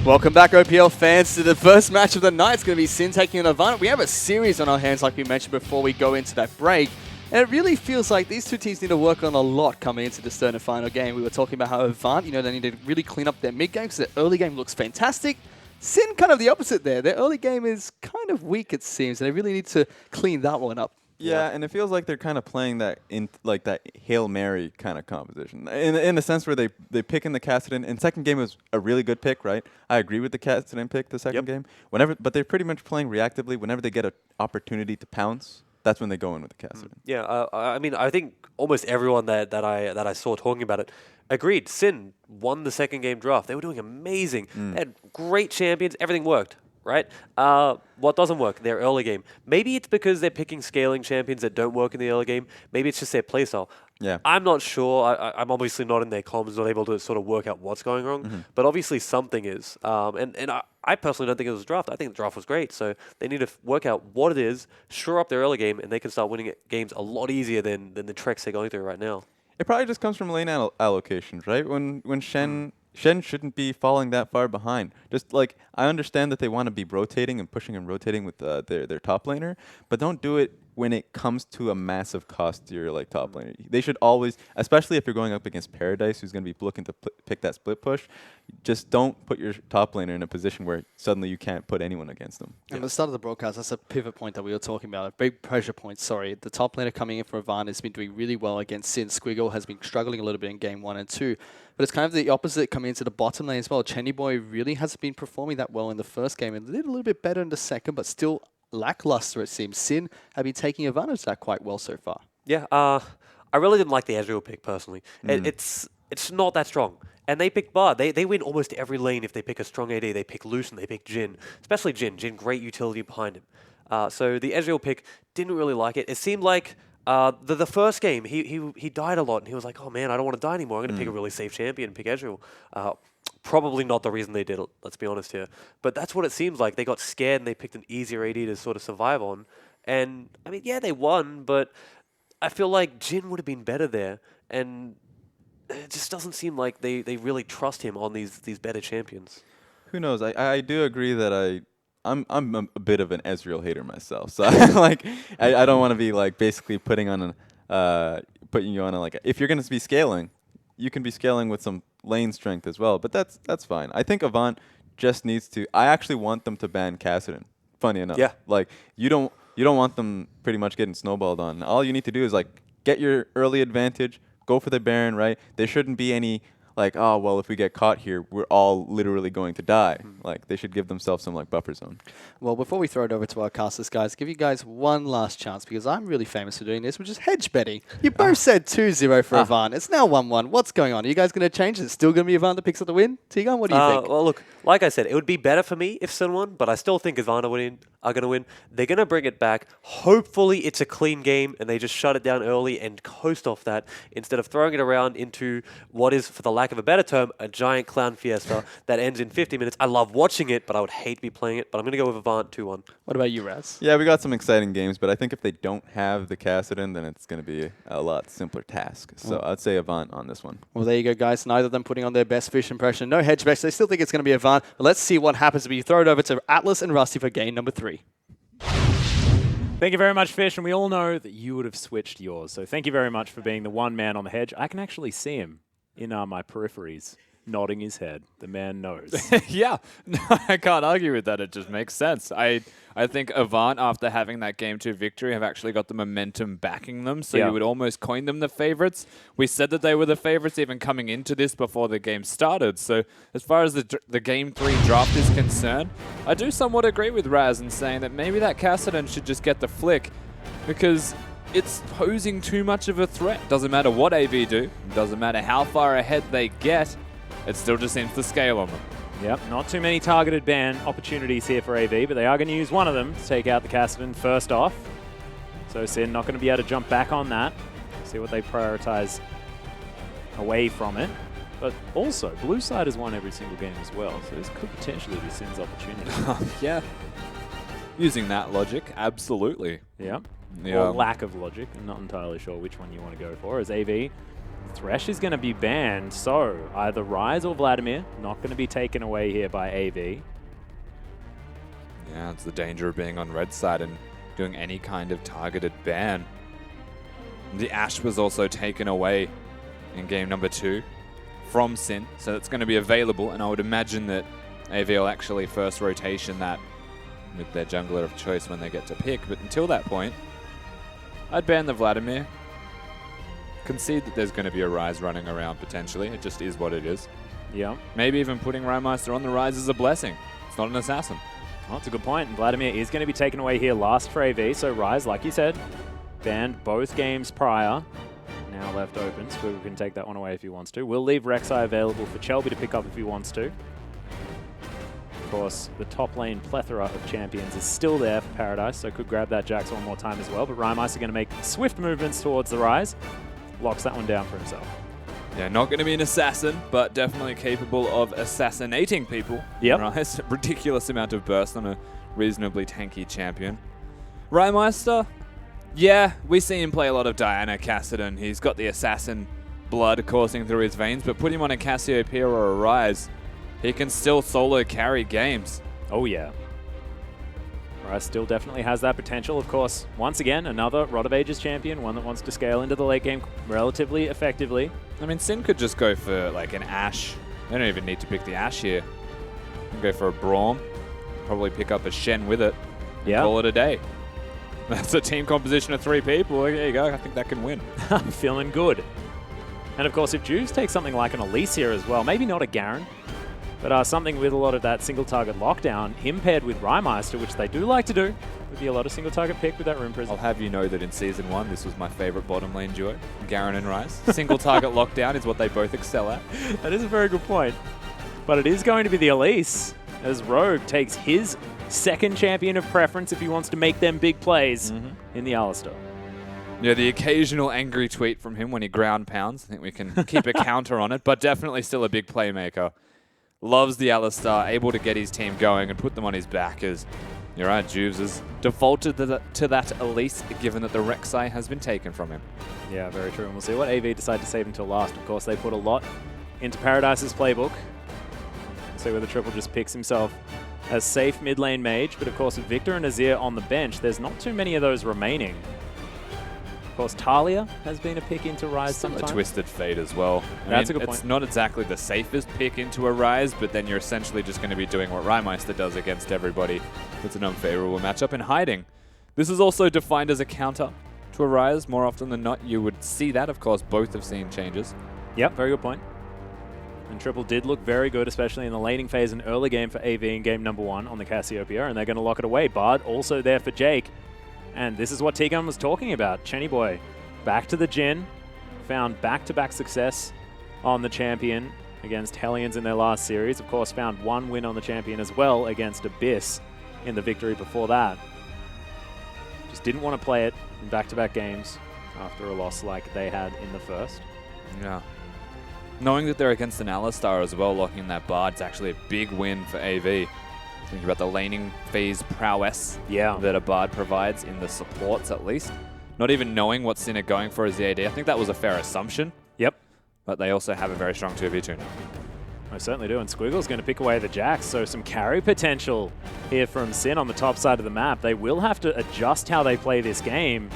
Welcome back, OPL fans, to the first match of the night. It's going to be Sin taking on Avant. We have a series on our hands, like we mentioned before we go into that break. And it really feels like these two teams need to work on a lot coming into this third and final game. We were talking about how Avant, they need to really clean up their mid game because their early game looks fantastic. Sin kind of the opposite there. Their early game is kind of weak, it seems, and they really need to clean that one up. Yeah, and it feels like they're kind of playing that in like that Hail Mary kind of composition. In the sense where they pick in the Kassadin. And second game was a really good pick, right? I agree with the Kassadin pick the second game. But they're pretty much playing reactively. Whenever they get an opportunity to pounce, that's when they go in with the Kassadin. Yeah, I mean, I think almost everyone that I saw talking about it agreed. Sin won the second game draft. They were doing amazing. They had great champions. Everything worked. Right? What doesn't work? Their early game. Maybe it's because they're picking scaling champions that don't work in the early game. Maybe it's just their playstyle. Yeah. I'm not sure. I'm obviously not in their comms, not able to sort of work out what's going wrong. But obviously something is. And I personally don't think it was a draft. I think the draft was great. So they need to work out what it is, shore up their early game, and they can start winning games a lot easier than the treks they're going through right now. It probably just comes from lane allocations, right? When Shen shouldn't be falling that far behind. Just like, I understand that they want to be rotating and pushing and rotating with their top laner, but don't do it when it comes to a massive cost to your top laner. They should always, especially if you're going up against Paradise, who's going to be looking to pick that split push, just don't put your top laner in a position where suddenly you can't put anyone against them. And at the start of the broadcast, that's a pivot point that we were talking about, a big pressure point, sorry. The top laner coming in for Avant has been doing really well against Sin. Squiggle has been struggling a little bit in game 1 and 2. But it's kind of the opposite coming into the bottom lane as well. Chenny Boy really hasn't been performing that well in the first game and did a little bit better in the second, but still lackluster, it seems. Sin have been taking advantage of that quite well so far. Yeah, I really didn't like the Ezreal pick personally. It's not that strong. And they pick Bard. They win almost every lane if they pick a strong AD. They pick Lucian, they pick Jhin. Especially Jhin. Jhin, great utility behind him. So the Ezreal pick, didn't really like it. It seemed like the first game, he died a lot. And he was like, oh man, I don't want to die anymore. I'm going to pick a really safe champion and pick Ezreal. Probably not the reason they did it, let's be honest here. But that's what it seems like. They got scared and they picked an easier AD to sort of survive on. And, I mean, yeah, they won, but I feel like Jhin would have been better there. And it just doesn't seem like they really trust him on these better champions. Who knows? I do agree that I'm a bit of an Ezreal hater myself. So I don't want to be basically putting you on if you're going to be scaling, you can be scaling with some lane strength as well, but that's fine. I think Avant just needs to. I actually want them to ban Kassadin. Funny enough, yeah. You don't want them pretty much getting snowballed on. All you need to do is get your early advantage, go for the Baron. Right? There shouldn't be any oh well, if we get caught here, we're all literally going to die. They should give themselves some buffer zone. Well, before we throw it over to our casters, guys, give you guys one last chance because I'm really famous for doing this, which is hedge betting. You both said 2-0 for Avant. It's now 1-1. What's going on? Are you guys going to change? Is it still going to be Avant that picks up the win? Tegan, what do you think? Well, look, like I said, it would be better for me if Sin won, but I still think Avant are going to win. They're going to bring it back. Hopefully, it's a clean game and they just shut it down early and coast off that instead of throwing it around into what is, for the lack of a better term, a giant clown fiesta that ends in 50 minutes. I love watching it, but I would hate to be playing it. But I'm going to go with Avant 2-1. What about you, Raz? Yeah, we got some exciting games, but I think if they don't have the Kassadin, then it's going to be a lot simpler task. So I'd say Avant on this one. Well, there you go, guys. Neither of them putting on their best fish impression. No hedge bets. They still think it's going to be Avant. But let's see what happens if you throw it over to Atlas and Rusty for game number 3. Thank you very much, Fish, and we all know that you would have switched yours. So thank you very much for being the one man on the hedge. I can actually see him in my peripheries, nodding his head. The man knows. Yeah, no, I can't argue with that. It just makes sense. I think Avant, after having that Game 2 victory, have actually got the momentum backing them, so you would almost coin them the favorites. We said that they were the favorites even coming into this before the game started, so as far as the Game 3 draft is concerned, I do somewhat agree with Raz in saying that maybe that Kassadin should just get the flick, because it's posing too much of a threat. Doesn't matter what AV do, doesn't matter how far ahead they get, it still just seems to scale on them. Yep, not too many targeted ban opportunities here for AV, but they are going to use one of them to take out the Kassadin first off. So Sin not going to be able to jump back on that. See what they prioritize away from it. But also, Blue side has won every single game as well, so this could potentially be Sin's opportunity. Yeah. Using that logic, absolutely. Yeah. Yeah. Or lack of logic. I'm not entirely sure which one you want to go for. As AV Thresh is going to be banned, so either Rise or Vladimir not going to be taken away here by AV. Yeah, it's the danger of being on red side and doing any kind of targeted ban. The Ashe was also taken away in game number 2 from Sin, so it's going to be available, and I would imagine that AV will actually first rotation that with their jungler of choice when they get to pick, but until that point, I'd ban the Vladimir. Concede that there's going to be a Rise running around potentially. It just is what it is. Yeah. Maybe even putting Rymeister on the Rise is a blessing. It's not an assassin. Well, that's a good point. And Vladimir is going to be taken away here last for AV, so Rise, like you said, banned both games prior. Now left open. Squiggle can take that one away if he wants to. We'll leave Rek'Sai available for Chelby to pick up if he wants to. Of course, the top lane plethora of champions is still there for Paradise, so could grab that Jax one more time as well. But Rymeister going to make swift movements towards the Rise. Locks that one down for himself. Yeah, not going to be an assassin, but definitely capable of assassinating people. Yep. Rise, ridiculous amount of burst on a reasonably tanky champion. Rymeister, yeah, we see him play a lot of Diana Kassadin. He's got the assassin blood coursing through his veins, but put him on a Cassiopeia or a Rise, he can still solo carry games. Oh, yeah. Rise still definitely has that potential. Of course, once again, another Rod of Ages champion, one that wants to scale into the late game relatively effectively. I mean, Sin could just go for like an Ashe. They don't even need to pick the Ashe here. They can go for a Braum, probably pick up a Shen with it, and Yeah. call it a day. That's a team composition of 3 people. There you go. I think that can win. I'm feeling good. And of course, if Juves takes something like an Elise here as well, maybe not a Garen, but something with a lot of that single target lockdown, him paired with Rymeister, which they do like to do, would be a lot of single target pick with that Rune Prison. I'll have you know that in Season 1, this was my favorite bottom lane duo, Garen and Rise. Single target lockdown is what they both excel at. That is a very good point. But it is going to be the Elise, as Rogue takes his second champion of preference if he wants to make them big plays in the Alistar. Yeah, the occasional angry tweet from him when he ground pounds. I think we can keep a counter on it, but definitely still a big playmaker. Loves the Alistar, able to get his team going and put them on his back as, you're right, Juves has defaulted to that Elise, given that the Rek'Sai has been taken from him. Yeah, very true. And we'll see what AV decide to save until last. Of course, they put a lot into Paradise's playbook. See where the triple just picks himself as safe mid lane mage. But of course, with Victor and Azir on the bench, there's not too many of those remaining. Of course, Talia has been a pick into Rise Still sometimes. a Twisted Fate as well. That's a good It's point. not exactly the safest pick into a Rise, but then you're essentially just going to be doing what Rymeister does against everybody. It's an unfavorable matchup and hiding. This is also defined as a counter to a Rise. More often than not, you would see that. Of course, both have seen changes. Yep, very good point. And Triple did look very good, especially in the laning phase and early game for AV in game number 1 on the Cassiopeia, and they're going to lock it away. Bard also there for Jake. And this is what T-Gun was talking about. Chenny Boy back to the Jhin, found back-to-back success on the champion against Hellions in their last series. Of course, found one win on the champion as well against Abyss in the victory before that. Just didn't want to play it in back-to-back games after a loss like they had in the first. Yeah. Knowing that they're against an Alistar as well, locking that Bard, it's actually a big win for AV. Think about the laning phase prowess that a Bard provides in the supports at least. Not even knowing what Sin are going for as the AD. I think that was a fair assumption. Yep. But they also have a very strong 2v2 now. I certainly do, and Squiggle's going to pick away the Jax, so some carry potential here from Sin on the top side of the map. They will have to adjust how they play this game.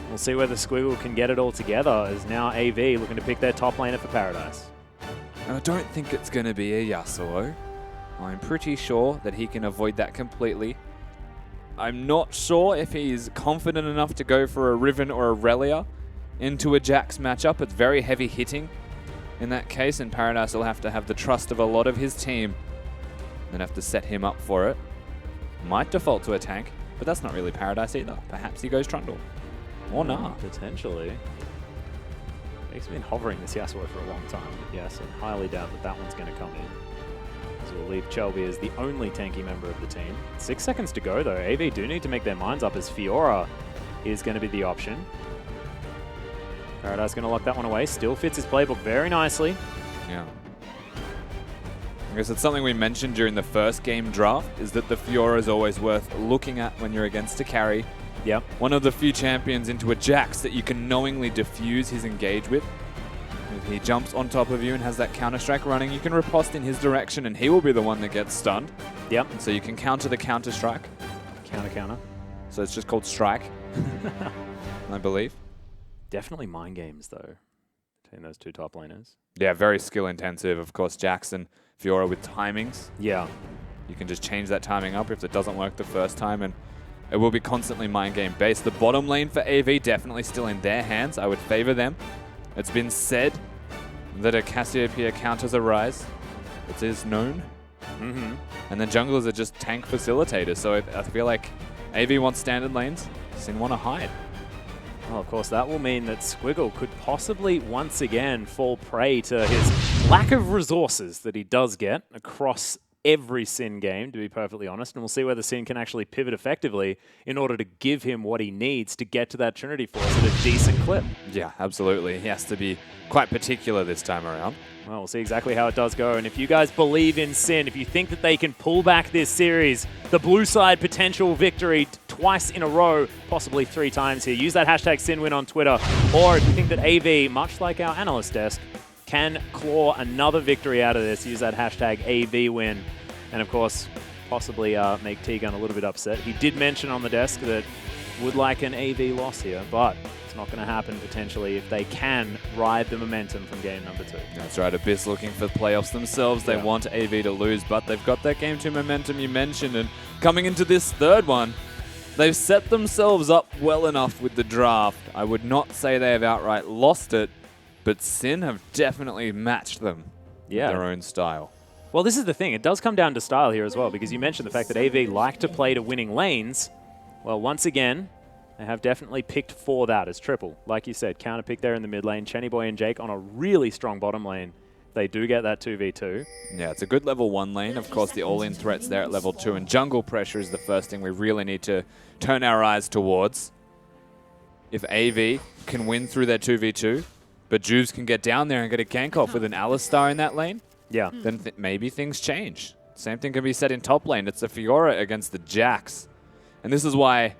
We'll see whether Squiggle can get it all together, as now AV looking to pick their top laner for Paradise. And I don't think it's going to be a Yasuo. I'm pretty sure that he can avoid that completely. I'm not sure if he's confident enough to go for a Riven or a Relia into a Jax matchup. It's very heavy hitting in that case, and Paradise will have to have the trust of a lot of his team and have to set him up for it. Might default to a tank, but that's not really Paradise either. Perhaps he goes Trundle. Or nah. Potentially. He's been hovering this Yasuo for a long time, but yes, I highly doubt that that one's going to come in. So we'll leave Chelby as the only tanky member of the team. 6 seconds to go though. AV do need to make their minds up as Fiora is going to be the option. Paradise going to lock that one away. Still fits his playbook very nicely. Yeah. I guess it's something we mentioned during the first game draft, is that the Fiora is always worth looking at when you're against a carry. Yep. One of the few champions into a Jax that you can knowingly diffuse his engage with. If he jumps on top of you and has that counter-strike running, you can riposte in his direction and he will be the one that gets stunned. Yep. So you can counter the counter-strike. Counter. So it's just called strike, I believe. Definitely mind games, though, between those two top laners. Yeah, very skill-intensive. Of course, Jackson, Fiora with timings. Yeah. You can just change that timing up if it doesn't work the first time, and it will be constantly mind game based. The bottom lane for AV definitely still in their hands. I would favor them. It's been said that a Cassiopeia counters a Rise. It is known. Mm-hmm. And then junglers are just tank facilitators, so I feel like AV wants standard lanes, Sin want to hide. Well, of course, that will mean that Squiggle could possibly once again fall prey to his lack of resources that he does get across every Sin game, to be perfectly honest, and we'll see whether Sin can actually pivot effectively in order to give him what he needs to get to that Trinity Force at a decent clip. Yeah, absolutely. He has to be quite particular this time around. Well, we'll see exactly how it does go, and if you guys believe in Sin, if you think that they can pull back this series, the blue side potential victory twice in a row, possibly 3 times here, use that hashtag SinWin on Twitter, or if you think that AV, much like our analyst desk, can claw another victory out of this, use that hashtag AVWin. And of course, possibly make T-Gun a little bit upset. He did mention on the desk that would like an AV loss here, but it's not going to happen potentially if they can ride the momentum from game number 2. That's right, Abyss looking for the playoffs themselves. They want AV to lose, but they've got that game 2 momentum you mentioned, and coming into this third one, they've set themselves up well enough with the draft. I would not say they have outright lost it, but Sin have definitely matched them with their own style. Well, this is the thing. It does come down to style here as well, because you mentioned the fact that AV like to play to winning lanes. Well, once again, they have definitely picked for that as triple. Like you said, counter pick there in the mid lane. Chenny Boy and Jake on a really strong bottom lane. They do get that 2v2. Yeah, it's a good level 1 lane. Of course, the all-in threat's there at level 2, and jungle pressure is the first thing we really need to turn our eyes towards. If AV can win through their 2v2, but Juves can get down there and get a gank off with an Alistar in that lane, then maybe things change. Same thing can be said in top lane. It's a Fiora against the Jax. And this is why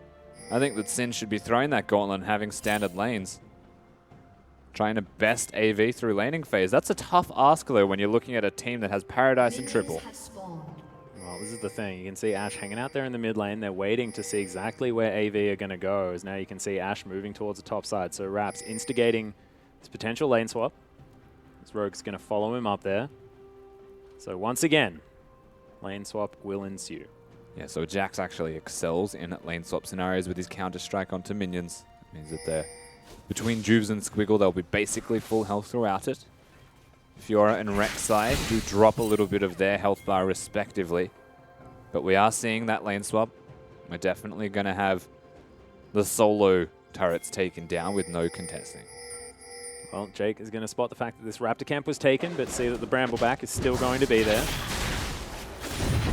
I think that Sin should be throwing that gauntlet and having standard lanes. Trying to best AV through laning phase. That's a tough ask, though, when you're looking at a team that has Paradise and Triple. Well, this is the thing. You can see Ashe hanging out there in the mid lane. They're waiting to see exactly where AV are going to go. As now you can see Ashe moving towards the top side. So Raps instigating this potential lane swap. This Rogue's going to follow him up there. So once again, lane swap will ensue. Yeah, so Jax actually excels in lane swap scenarios with his counter-strike onto minions. It means that they're between Juves and Squiggle, they'll be basically full health throughout it. Fiora and Rek'Sai do drop a little bit of their health bar respectively. But we are seeing that lane swap. We're definitely going to have the solo turrets taken down with no contesting. Well, Jake is going to spot the fact that this Raptor camp was taken, but see that the Brambleback is still going to be there.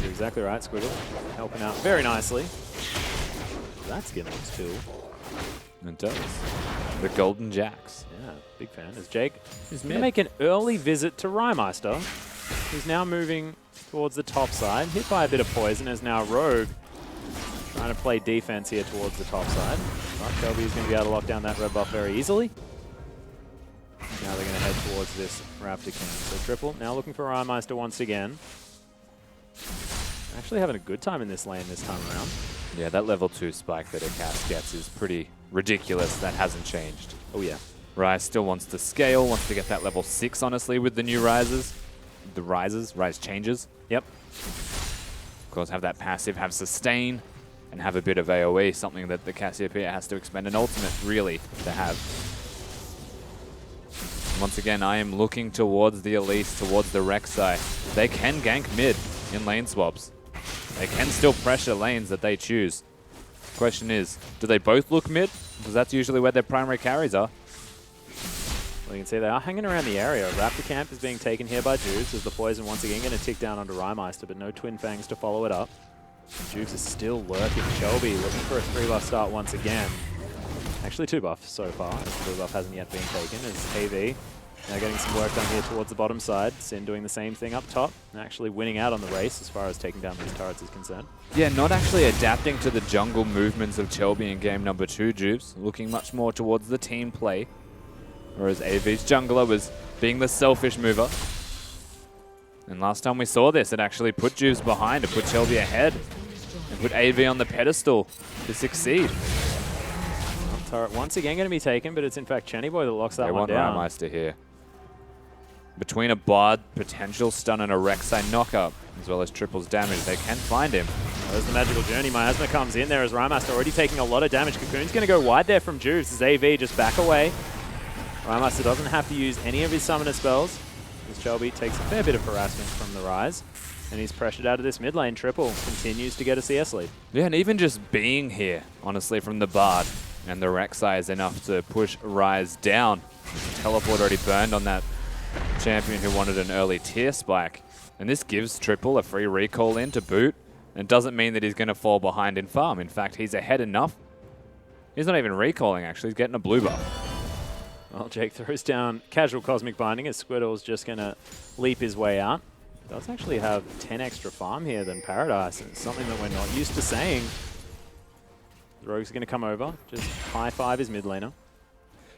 You're exactly right, Squiggle. Helping out very nicely. That skin looks cool. It does. The Golden Jax. Yeah, big fan. As Jake is going to make an early visit to Rymeister, who's now moving towards the top side. Hit by a bit of poison as now Rogue trying to play defense here towards the top side. But Kelby is going to be able to lock down that red buff very easily. Now they're going to head towards this Raptor King. So Triple now looking for Rymeister once again. Actually having a good time in this lane this time around. Yeah, that level 2 spike that Akash gets is pretty ridiculous. That hasn't changed. Oh yeah. Ryze still wants to scale, wants to get that level 6, honestly, with the new Rises. The Rise changes. Yep. Of course, have that passive, have sustain, and have a bit of AoE, something that the Cassiopeia has to expend an ultimate, really, to have. Once again, I am looking towards the Elise, towards the Rek'Sai. They can gank mid in lane swaps. They can still pressure lanes that they choose. Question is, do they both look mid? Because that's usually where their primary carries are. Well, you can see they are hanging around the area. Raptor camp is being taken here by Juves as the poison once again going to tick down onto Rymeister, but no Twin Fangs to follow it up. Juves is still lurking. Shelby looking for a 3-buff start once again. Actually 2 buffs so far. The 3 buff hasn't yet been taken as AV now getting some work done here towards the bottom side. Sin doing the same thing up top and actually winning out on the race as far as taking down these turrets is concerned. Yeah, not actually adapting to the jungle movements of Chelby in game number 2, Juves. Looking much more towards the team play. Whereas AV's jungler was being the selfish mover. And last time we saw this, it actually put Juves behind to put Shelby ahead and put AV on the pedestal to succeed. Well, turret once again going to be taken, but it's in fact Chennyboy that locks that They one want down. Rymeister here. Between a Bard, potential stun, and a Rek'Sai knockup, as well as triples damage, they can find him. There's the magical journey. Miasma comes in there as Rymeister already taking a lot of damage. Cocoon's going to go wide there from Juves as AV just back away. Rymeister doesn't have to use any of his summoner spells. As Shelby takes a fair bit of harassment from the Rise. And he's pressured out of this mid lane. Triple continues to get a CS lead. Yeah, and even just being here, honestly, from the Bard and the Rek'Sai is enough to push Rise down. Teleport already burned on that champion who wanted an early tier spike. And this gives Triple a free recall in to boot. And doesn't mean that he's going to fall behind in farm. In fact, he's ahead enough. He's not even recalling, actually. He's getting a blue buff. Well, Jake throws down casual Cosmic Binding as Squiddle's just going to leap his way out. Does actually have 10 extra farm here than Paradise. It's something that we're not used to saying. Rogue's going to come over, just high five his mid laner.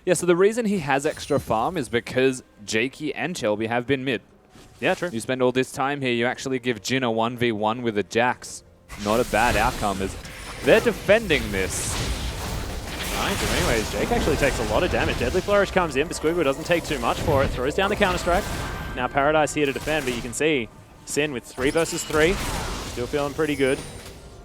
Yeah, so the reason he has extra farm is because Jakey and Shelby have been mid. Yeah, true. You spend all this time here, you actually give Jin a 1v1 with a Jax. Not a bad outcome, as they're defending this. Nice. Anyways, Jake actually takes a lot of damage. Deadly Flourish comes in, but Squiggle doesn't take too much for it. Throws down the Counter-Strike. Now Paradise here to defend, but you can see Sin with 3 versus 3. Still feeling pretty good.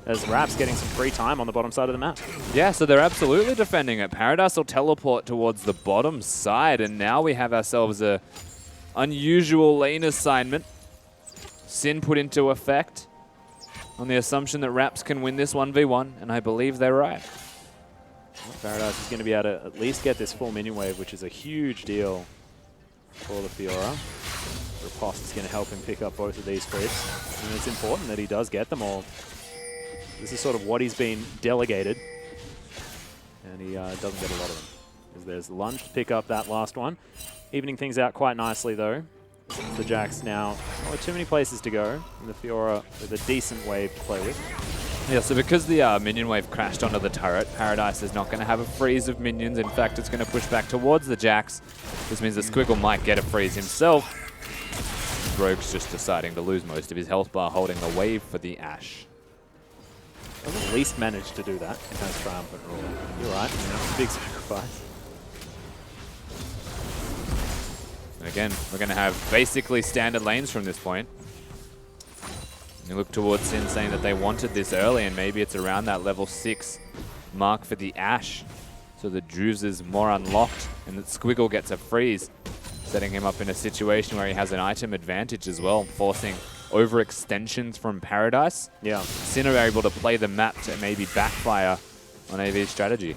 As Rap's getting some free time on the bottom side of the map. Yeah, so they're absolutely defending it. Paradise will teleport towards the bottom side, and now we have ourselves a unusual lane assignment. Sin put into effect on the assumption that Raps can win this 1v1, and I believe they're right. Well, Paradise is going to be able to at least get this full minion wave, which is a huge deal for the Fiora. Riposte is going to help him pick up both of these creeps, and it's important that he does get them all. This is sort of what he's been delegated, and he doesn't get a lot of them. As there's Lunge to pick up that last one. Evening things out quite nicely, though. The Jax now, too many places to go, and the Fiora with a decent wave to play with. Yeah, so because the minion wave crashed onto the turret, Paradise is not going to have a freeze of minions. In fact, it's going to push back towards the Jax. This means that Squiggle might get a freeze himself. Rogue's just deciding to lose most of his health bar, holding the wave for the Ashe. Doesn't at least manage to do that in his triumphant rule. You're right, it's a big sacrifice. And again, we're going to have basically standard lanes from this point. You look towards Sin saying that they wanted this early, and maybe it's around that level 6 mark for the Ashe. So that Juves is more unlocked, and that Squiggle gets a freeze, setting him up in a situation where he has an item advantage as well, forcing overextensions from Paradise. Yeah. Sin are able to play the map to maybe backfire on AV's strategy.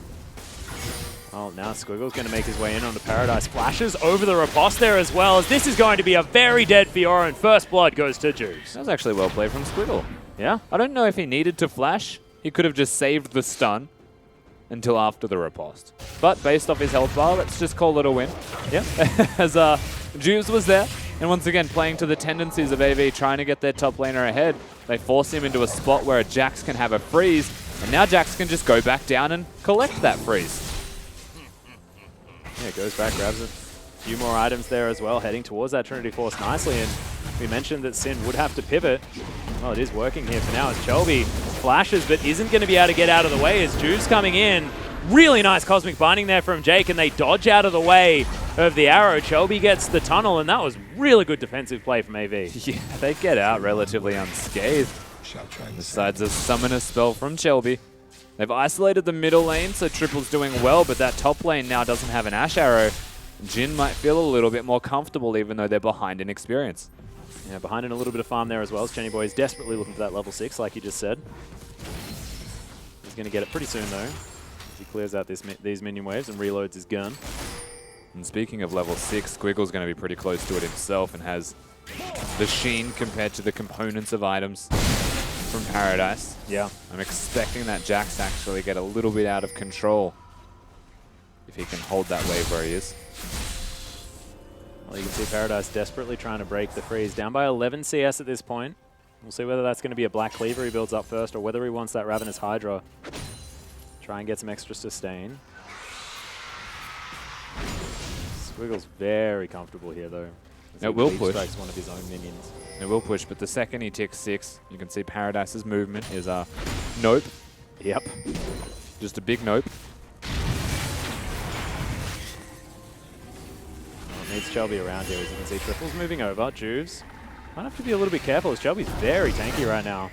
Well, now Squiggle's going to make his way in onto Paradise. Flashes over the riposte there as well, as this is going to be a very dead Fiora, and first blood goes to Juice. That was actually well played from Squiggle. Yeah? I don't know if he needed to flash. He could have just saved the stun until after the riposte. But based off his health bar, let's just call it a win. Yeah. As Juves was there, and once again playing to the tendencies of AV, trying to get their top laner ahead. They force him into a spot where a Jax can have a freeze, and now Jax can just go back down and collect that freeze. Yeah, goes back, grabs a few more items there as well, heading towards that Trinity Force nicely. And we mentioned that Sin would have to pivot. Well, it is working here for now as Chelby flashes, but isn't going to be able to get out of the way as Juice coming in. Really nice Cosmic Binding there from Jake, and they dodge out of the way of the arrow. Chelby gets the tunnel, and that was really good defensive play from AV. Yeah, they get out relatively unscathed. Besides a summoner spell from Shelby. They've isolated the middle lane, so Triple's doing well, but that top lane now doesn't have an Ashe arrow. Jin might feel a little bit more comfortable, even though they're behind in experience. Yeah, behind in a little bit of farm there as well. Chennyboy is desperately looking for that level 6, like he just said. He's going to get it pretty soon, though, as he clears out these minion waves and reloads his gun. And speaking of level 6, Squiggle's going to be pretty close to it himself and has the sheen compared to the components of items from Paradise. Yeah. I'm expecting that Jax to actually get a little bit out of control if he can hold that wave where he is. Well, you can see Paradise desperately trying to break the freeze. Down by 11 CS at this point. We'll see whether that's going to be a Black Cleaver he builds up first, or whether he wants that Ravenous Hydra. Try and get some extra sustain. Squiggle's very comfortable here, though. as he It will deep push. strikes one of his own minions. It will push, but the second he ticks 6, you can see Paradise's movement is a nope. Yep. Just a big nope. Well, needs Shelby around here, as you can see. Triple's moving over. Juves might have to be a little bit careful, as Shelby's very tanky right now.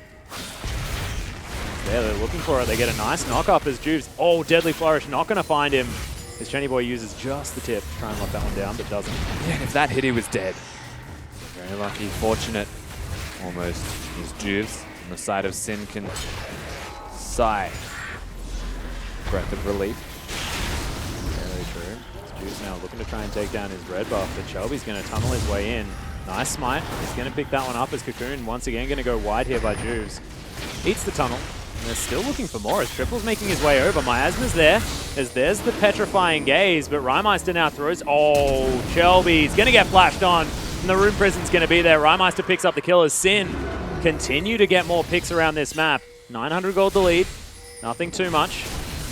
There, they're looking for it. They get a nice knock-up as Juves. Oh, Deadly Flourish not going to find him. As Chenny Boy uses just the tip to try and lock that one down, but doesn't. Yeah, if that hit, he was dead. Very lucky, fortunate, almost. As Juves on the side of Sin can sigh. Breath of relief. Very true. Juves now looking to try and take down his red buff, but Shelby's going to tunnel his way in. Nice smite. He's going to pick that one up as Cocoon once again going to go wide here by Juves. Eats the tunnel. And they're still looking for more as Triple's making his way over. Miasma's there, as there's the petrifying gaze, but Rymeister now throws. Oh, Shelby's going to get flashed on, and the Rune Prison's going to be there. Rymeister picks up the kill as Sin continue to get more picks around this map. 900 gold to lead, nothing too much.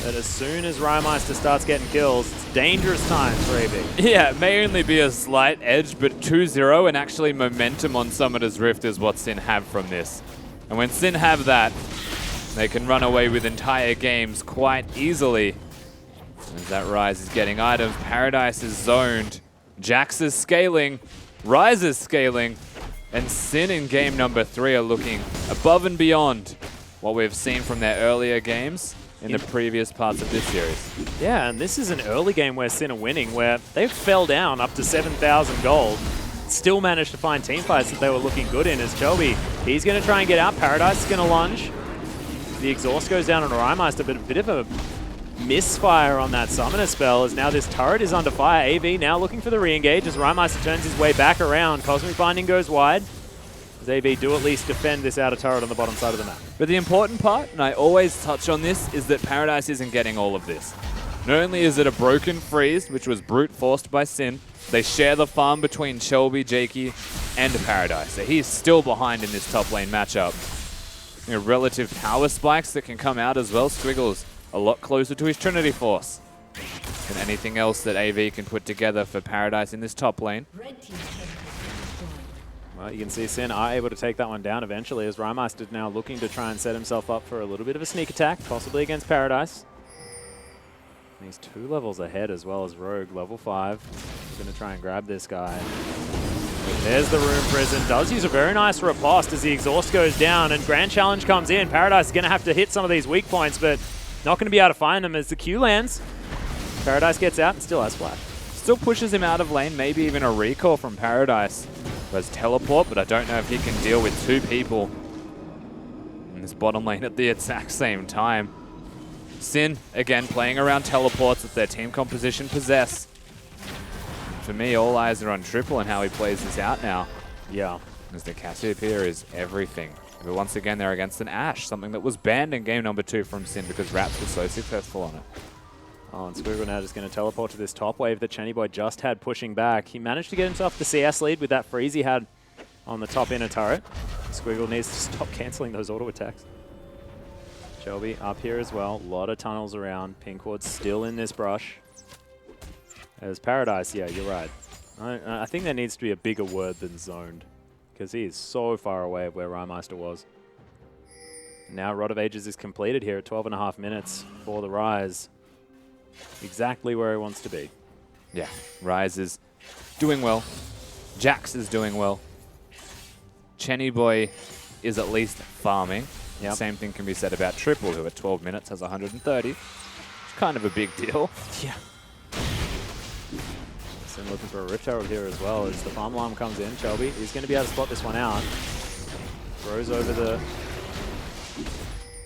But as soon as Rymeister starts getting kills, it's dangerous times for AB. Yeah, it may only be a slight edge, but 2-0 and actually momentum on Summoner's Rift is what Sin have from this. And when Sin have that, they can run away with entire games quite easily. As that Rise is getting items, Paradise is zoned, Jax is scaling, Rise is scaling, and Sin in game number 3 are looking above and beyond what we've seen from their earlier games in the previous parts of this series. Yeah, and this is an early game where Sin are winning, where they fell down up to 7,000 gold. Still managed to find team fights that they were looking good in as Shelby. He's going to try and get out. Paradise is going to lunge. The exhaust goes down on Rymeister, but a bit of a misfire on that summoner spell as now this turret is under fire. AV now looking for the re-engage as Rymeister turns his way back around. Cosmic Binding goes wide. As AV do at least defend this outer turret on the bottom side of the map. But the important part, and I always touch on this, is that Paradise isn't getting all of this. Not only is it a broken freeze, which was brute forced by Sin, they share the farm between Shelby, Jakey, and Paradise. So he's still behind in this top lane matchup. You know, relative power spikes that can come out as well. Squiggles a lot closer to his Trinity Force than anything else that AV can put together for Paradise in this top lane. Well, you can see Sin are able to take that one down eventually as Rymeister now looking to try and set himself up for a little bit of a sneak attack, possibly against Paradise. And he's 2 levels ahead as well as Rogue, level 5. He's going to try and grab this guy. There's the Rune Prison. Does use a very nice riposte as the exhaust goes down and Grand Challenge comes in. Paradise is going to have to hit some of these weak points, but not going to be able to find them as the Q lands. Paradise gets out and still has flash. Still pushes him out of lane, maybe even a recall from Paradise. There's teleport, but I don't know if he can deal with 2 people in this bottom lane at the exact same time. Sin, again, playing around teleports that their team composition possess. For me, all eyes are on Triple and how he plays this out now. Yeah. As the Cassiopeia is everything. But once again, they're against an Ashe, something that was banned in game number 2 from Sin because Raps was so successful on it. Oh, and Squiggle now just going to teleport to this top wave that Chenny Boy just had pushing back. He managed to get himself the CS lead with that freeze he had on the top inner turret. Squiggle needs to stop cancelling those auto attacks. Shelby up here as well. A lot of tunnels around. Pinkward's still in this brush. There's Paradise. Yeah, you're right. I think there needs to be a bigger word than zoned because he is so far away of where Rymeister was. Now Rod of Ages is completed here at 12.5 minutes for the Rise. Exactly where he wants to be. Yeah, Rise is doing well. Jax is doing well. Chenny Boy is at least farming. Yep. Same thing can be said about Triple, who at 12 minutes has 130. It's kind of a big deal. Yeah. Sin looking for a Rift Herald here as well as the farm alarm comes in. Shelby, he's going to be able to spot this one out. Throws over the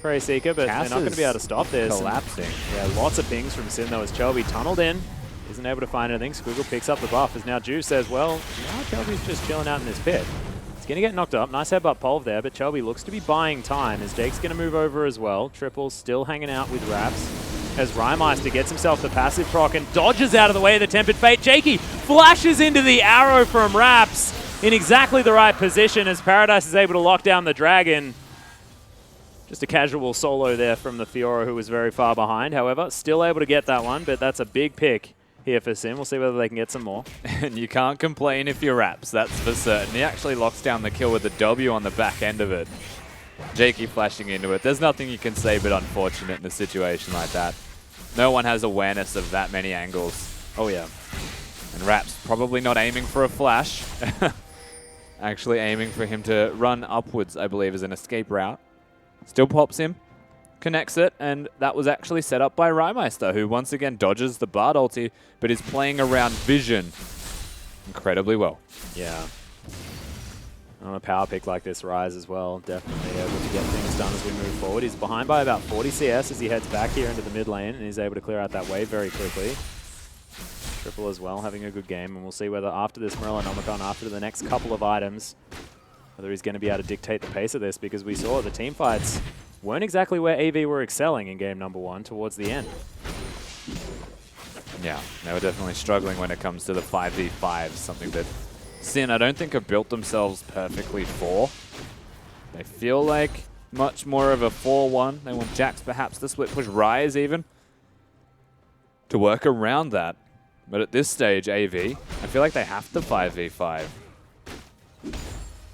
Prey Seeker, but Cass they're not going to be able to stop this. collapsing. Yeah, lots of pings from Sin though as Shelby tunneled in. Isn't able to find anything. Squiggle picks up the buff as now Juice says, well, now Shelby's just chilling out in this pit. He's going to get knocked up. Nice headbutt Pulve there, but Shelby looks to be buying time as Jake's going to move over as well. Triple still hanging out with Raps as Rymeister gets himself the passive proc and dodges out of the way of the Tempered Fate. Jakey flashes into the arrow from Raps in exactly the right position as Paradise is able to lock down the Dragon. Just a casual solo there from the Fiora, who was very far behind. However, still able to get that one, but that's a big pick here for Sin. We'll see whether they can get some more. And you can't complain if you're Raps, that's for certain. He actually locks down the kill with a W on the back end of it. Jakey flashing into it. There's nothing you can say but unfortunate in a situation like that. No one has awareness of that many angles. Oh, yeah. And Raps probably not aiming for a flash. Actually aiming for him to run upwards, I believe, as an escape route. Still pops him. Connects it, and that was actually set up by Rymeister, who once again dodges the Bard ulti, but is playing around vision incredibly well. Yeah. On a power pick like this, Rise as well, definitely able to get things done as we move forward. He's behind by about 40 CS as he heads back here into the mid lane, and he's able to clear out that wave very quickly. Triple as well, having a good game, and we'll see whether after this Morellonomicon, after the next couple of items, whether he's going to be able to dictate the pace of this, because we saw the team fights weren't exactly where AV were excelling in game number 1 towards the end. Yeah, they were definitely struggling when it comes to the 5v5, something that Sin, I don't think, have built themselves perfectly for. They feel like much more of a 4-1. They want Jax perhaps to split push Rise even to work around that. But at this stage, AV, I feel like they have to 5v5.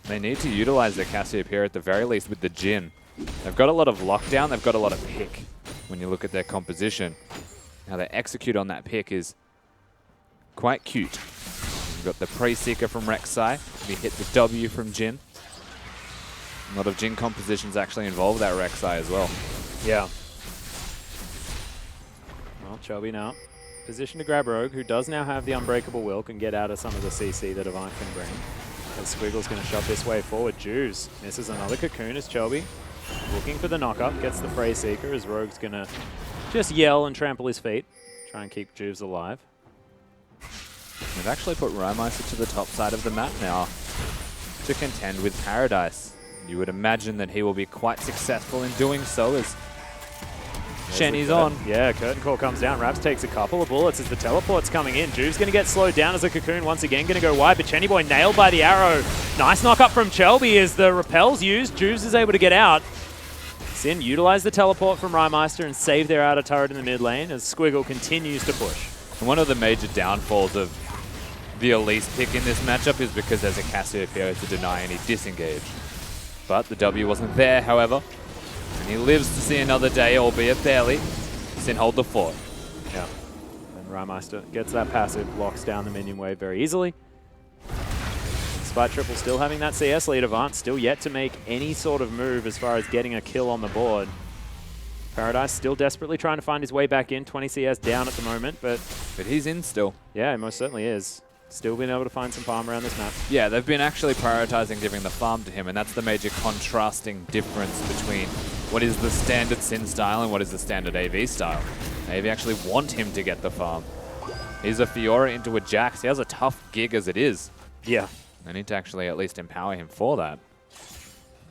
They need to utilize their Cassiopeia at the very least with the Jhin. They've got a lot of lockdown, they've got a lot of pick when you look at their composition. How they execute on that pick is quite cute. We've got the Prey Seeker from Rek'Sai. We hit the W from Jhin. A lot of Jhin compositions actually involve that Rek'Sai as well. Yeah. Well, Chelby now. Position to grab Rogue, who does now have the Unbreakable Will, can get out of some of the CC that Avant can bring. As Squiggle's going to shove this way forward. Juice misses another Cocoon as Chelby looking for the knock-up, gets the Prey Seeker as Rogue's going to just yell and trample his feet. Try and keep Juves alive. They've actually put Rymeister to the top side of the map now to contend with Paradise. You would imagine that he will be quite successful in doing so as Shenny's on. Yeah, Curtain Call comes down. Raps takes a couple of bullets as the teleport's coming in. Juve's going to get slowed down as a Cocoon once again going to go wide, but Chenny Boy nailed by the arrow. Nice knock up from Chelby as the repel's used. Juves is able to get out. Sin utilized the teleport from Rymeister and save their outer turret in the mid lane as Squiggle continues to push. And one of the major downfalls of the Elise pick in this matchup is because there's a Cassiopeia to deny any disengage. But the W wasn't there, however. And he lives to see another day, albeit barely. Sin hold the fort. Yeah. And Rymeister gets that passive, locks down the minion wave very easily. Despite Triple still having that CS lead, Avant still yet to make any sort of move as far as getting a kill on the board. Paradise still desperately trying to find his way back in. 20 CS down at the moment, but he's in still. Yeah, he most certainly is. Still been able to find some farm around this map. Yeah, they've been actually prioritizing giving the farm to him, and that's the major contrasting difference between what is the standard Sin style and what is the standard AV style. AV actually want him to get the farm. He's a Fiora into a Jax. He has a tough gig as it is. Yeah. They need to actually at least empower him for that.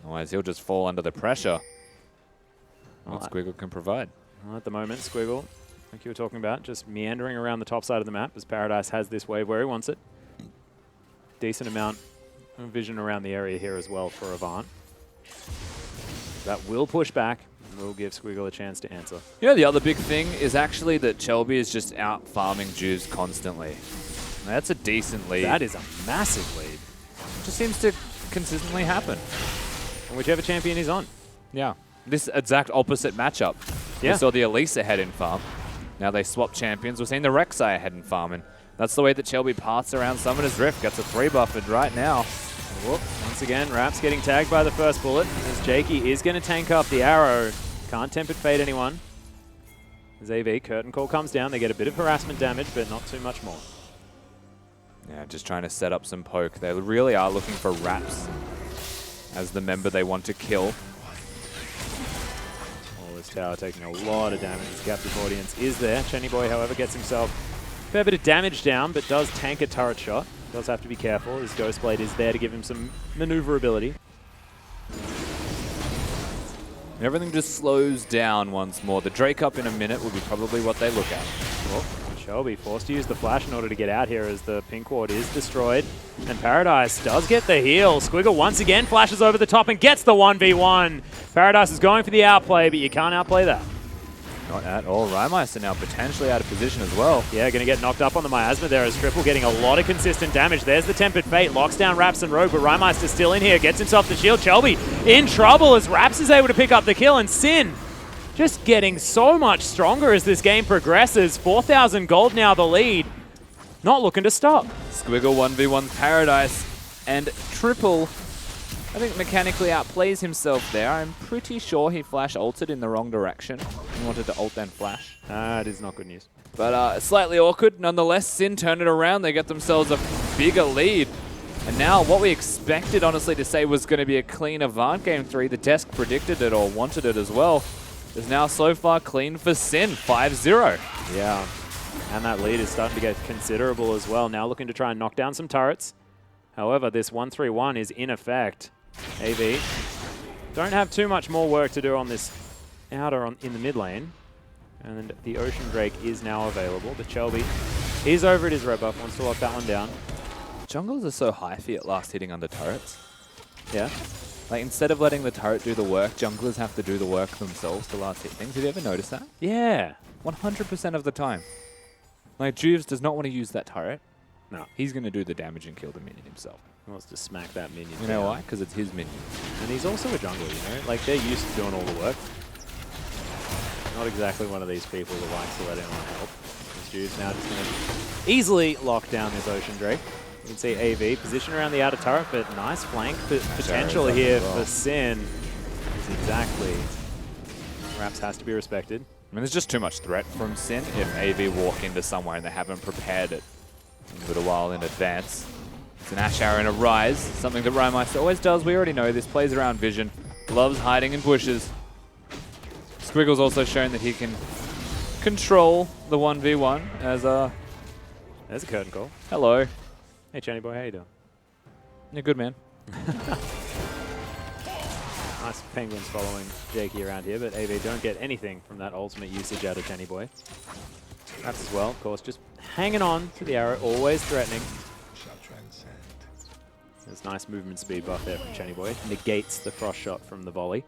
Otherwise, he'll just fall under the pressure what Squiggle can provide. Well, at the moment, Squiggle, like you were talking about, just meandering around the top side of the map as Paradise has this wave where he wants it. Decent amount of vision around the area here as well for Avant. That will push back and will give Squiggle a chance to answer. Yeah, the other big thing is actually that Chelby is just out farming Juves constantly. That's a decent lead. That is a massive lead. It just seems to consistently happen. And whichever champion he's on. Yeah. This exact opposite matchup. Yeah. We saw the Elise ahead in farm. Now they swap champions. We're seeing the Rek'Sai ahead in farm. And that's the way that Chelby parts around Summoner's Rift. Gets a 3-buffered right now. Whoop. Once again, Raps getting tagged by the first bullet. As Jakey is going to tank up the arrow. Can't Tempered Fate anyone. As AV, Curtain Call comes down. They get a bit of harassment damage, but not too much more. Yeah, just trying to set up some poke. They really are looking for Raps as the member they want to kill. Oh, this tower taking a lot of damage. His captive audience is there. Chenny Boy, however, gets himself a fair bit of damage down, but does tank a turret shot. Does have to be careful. His Ghost Blade is there to give him some maneuverability. And everything just slows down once more. The Drake up in a minute will be probably what they look at. Well, Shelby forced to use the flash in order to get out here as the pink ward is destroyed. And Paradise does get the heal. Squiggle once again flashes over the top and gets the 1v1. Paradise is going for the outplay, but you can't outplay that. Not at all. Rymeister now potentially out of position as well. Yeah, going to get knocked up on the miasma there as Triple getting a lot of consistent damage. There's the Tempered Fate. Locks down Raps and Rogue, but Rymeister still in here. Gets himself the shield. Chelby in trouble as Raps is able to pick up the kill. And Sin just getting so much stronger as this game progresses. 4,000 gold now the lead. Not looking to stop. Squiggle 1v1 Paradise, and Triple, I think, mechanically outplays himself there. I'm pretty sure he flash ulted in the wrong direction. He wanted to ult then flash. That is not good news. But slightly awkward. Nonetheless, Sin turn it around. They get themselves a bigger lead. And now what we expected, honestly, to say was going to be a clean Avant Game 3, the desk predicted it or wanted it as well, is now so far clean for Sin, 5-0. Yeah, and that lead is starting to get considerable as well. Now looking to try and knock down some turrets. However, this 1-3-1 is in effect. AV don't have too much more work to do on this outer in the mid lane. And the Ocean Drake is now available. The Chelby is over at his red buff, wants to lock that one down. Jungles are so high for at last hitting under turrets. Yeah. Like, instead of letting the turret do the work, junglers have to do the work themselves to last hit things. Have you ever noticed that? Yeah. 100% of the time. Like, Juves does not want to use that turret. No. He's going to do the damage and kill the minion himself. He wants to smack that minion. You know why? Because it's his minion. And he's also a jungler, you know? Like, they're used to doing all the work. Not exactly one of these people that likes to let anyone help. This Juves now just going to easily lock down this Ocean Drake. You can see AV position around the outer turret, but nice flank potential here for Sin. Is exactly. Raps has to be respected. I mean, there's just too much threat from Sin if AV walk into somewhere and they haven't prepared it a little while in advance. It's an Ash Arrow and a Rise, something that Rymeister always does. We already know this. Plays around vision, loves hiding in bushes. Squiggle's also shown that he can control the 1v1 as a... There's a curtain call. Hello. Hey, Chenny boy, how you doing? You're good, man. Nice penguins following Jakey around here, but AV don't get anything from that ultimate usage out of Chenny boy. Raps as well, of course, just hanging on to the arrow, always threatening. There's nice movement speed buff there from Chenny boy. Negates the frost shot from the volley.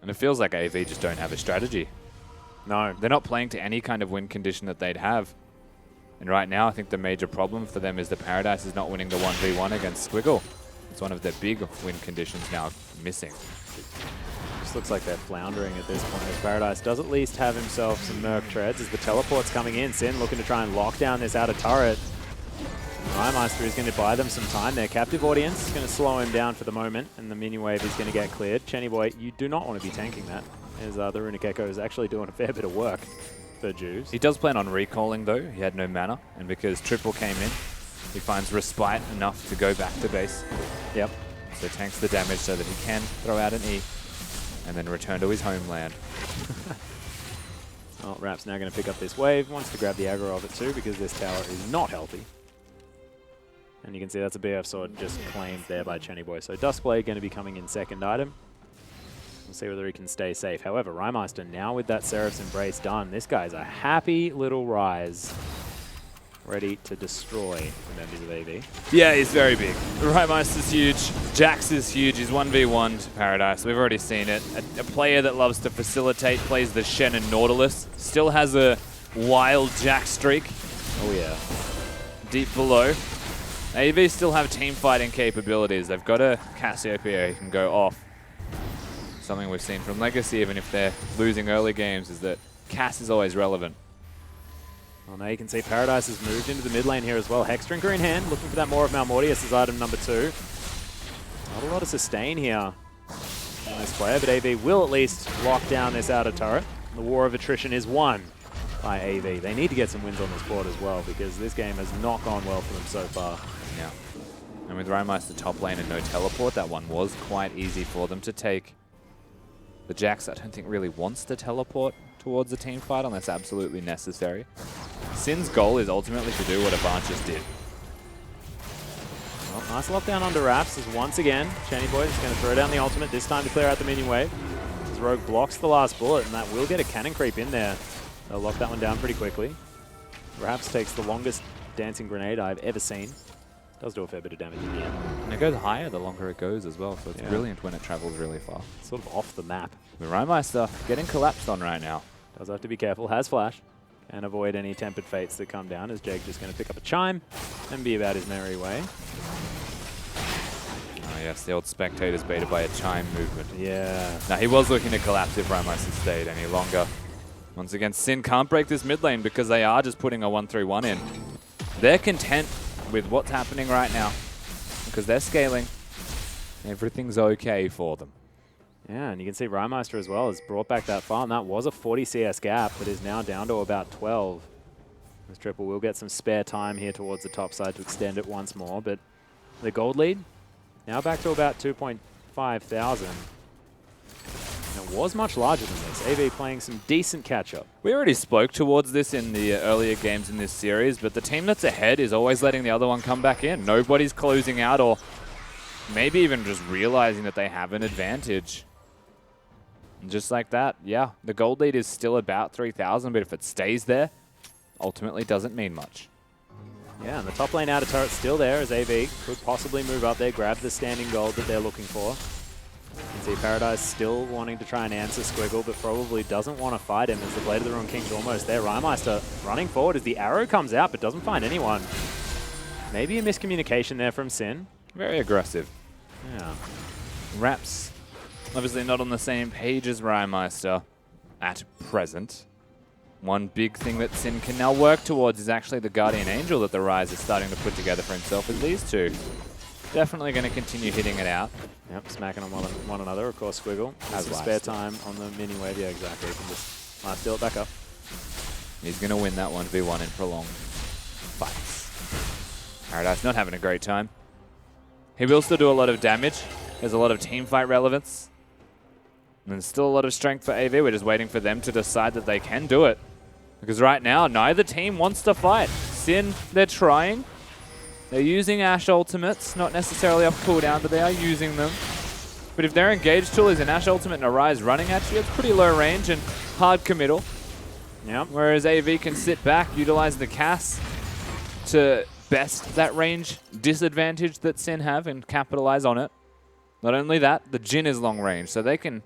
And it feels like AV just don't have a strategy. No. They're not playing to any kind of win condition that they'd have. And right now, I think the major problem for them is the Paradise is not winning the 1v1 against Squiggle. It's one of their big win conditions now missing. Just looks like they're floundering at this point. As Paradise does at least have himself some Merc treads as the teleport's coming in. Sin looking to try and lock down this outer turret. Rymeister is going to buy them some time there. Captive Audience is going to slow him down for the moment, and the minion wave is going to get cleared. Chenny boy, you do not want to be tanking that, as the Runic Echo is actually doing a fair bit of work for Juves. He does plan on recalling, though. He had no mana, and because Triple came in, he finds Respite enough to go back to base. Yep. So tanks the damage so that he can throw out an E and then return to his homeland. Well, Rap's now going to pick up this wave. Wants to grab the aggro of it too because this tower is not healthy. And you can see that's a BF sword just claimed there by Chenny boy. So Duskblade going to be coming in second item. We'll see whether he can stay safe. However, Rymeister now with that Seraph's Embrace done. This guy's a happy little Rise. Ready to destroy the members of AV. Yeah, he's very big. Rymeister's huge. Jax is huge. He's 1v1 to Paradise. We've already seen it. A player that loves to facilitate, plays the Shen and Nautilus. Still has a wild Jax streak. Oh yeah. Deep below. AV still have team fighting capabilities. They've got a Cassiopeia who can go off. Something we've seen from Legacy, even if they're losing early games, is that Cass is always relevant. Well, now you can see Paradise has moved into the mid lane here as well. Hexdrinker in hand, looking for that more of Malmortius as item number 2. Not a lot of sustain here on this player, but AV will at least lock down this outer turret. The war of attrition is won by AV. They need to get some wins on this board as well because this game has not gone well for them so far. Yeah. And with Rymeister top lane and no teleport, that one was quite easy for them to take. The Jax, I don't think, really wants to teleport towards a team fight unless absolutely necessary. Sin's goal is ultimately to do what Avant just did. Well, nice lockdown onto Raps as once again, Chenny boy is going to throw down the ultimate, this time to clear out the minion wave. As Rogue blocks the last bullet, and that will get a cannon creep in there. They'll lock that one down pretty quickly. Raps takes the longest dancing grenade I've ever seen. Does do a fair bit of damage in the end. And it goes higher the longer it goes as well, so it's Yeah. brilliant when it travels really far. Sort of off the map. The Rymeister getting collapsed on right now. Does have to be careful. Has flash. And avoid any tempered fates that come down, as Jake just going to pick up a chime and be about his merry way. Oh yes, the old spectator's baited by a chime movement. Yeah. Now he was looking to collapse if Rymeister stayed any longer. Once again, Sin can't break this mid lane because they are just putting a 1-3-1 in. They're content with what's happening right now because they're scaling. Everything's okay for them. Yeah, and you can see Rymeister as well has brought back that farm. That was a 40 CS gap that is now down to about 12. This Triple will get some spare time here towards the top side to extend it once more, but the gold lead now back to about 2.5 thousand. And it was much larger than this. AV playing some decent catch-up. We already spoke towards this in the earlier games in this series, but the team that's ahead is always letting the other one come back in. Nobody's closing out or maybe even just realizing that they have an advantage. And just like that, yeah, the gold lead is still about 3,000, but if it stays there, ultimately doesn't mean much. Yeah, and the top lane outer turret's still there as AV could possibly move up there, grab the standing gold that they're looking for. You can see Paradise still wanting to try and answer Squiggle, but probably doesn't want to fight him as the Blade of the Ruined King's almost there. Rymeister running forward as the arrow comes out, but doesn't find anyone. Maybe a miscommunication there from Sin. Very aggressive. Yeah. Raps, obviously not on the same page as Rymeister at present. One big thing that Sin can now work towards is actually the Guardian Angel that the Rise is starting to put together for himself, as these two definitely going to continue hitting it out. Yep, smacking on one another. Of course, Squiggle has some spare time on the mini wave. Yeah, exactly. You can just steal it back up. He's going to win that 1v1 in prolonged fights. Paradise not having a great time. He will still do a lot of damage. There's a lot of team fight relevance. And there's still a lot of strength for AV. We're just waiting for them to decide that they can do it. Because right now, neither team wants to fight. Sin, they're trying. They're using Ashe ultimates, not necessarily off cooldown, but they are using them. But if their engage tool is an Ashe ultimate and a Rise running at you, it's pretty low range and hard committal. Yep. Whereas AV can sit back, utilize the Cass to best that range disadvantage that Sin have and capitalize on it. Not only that, the Jhin is long range, so they can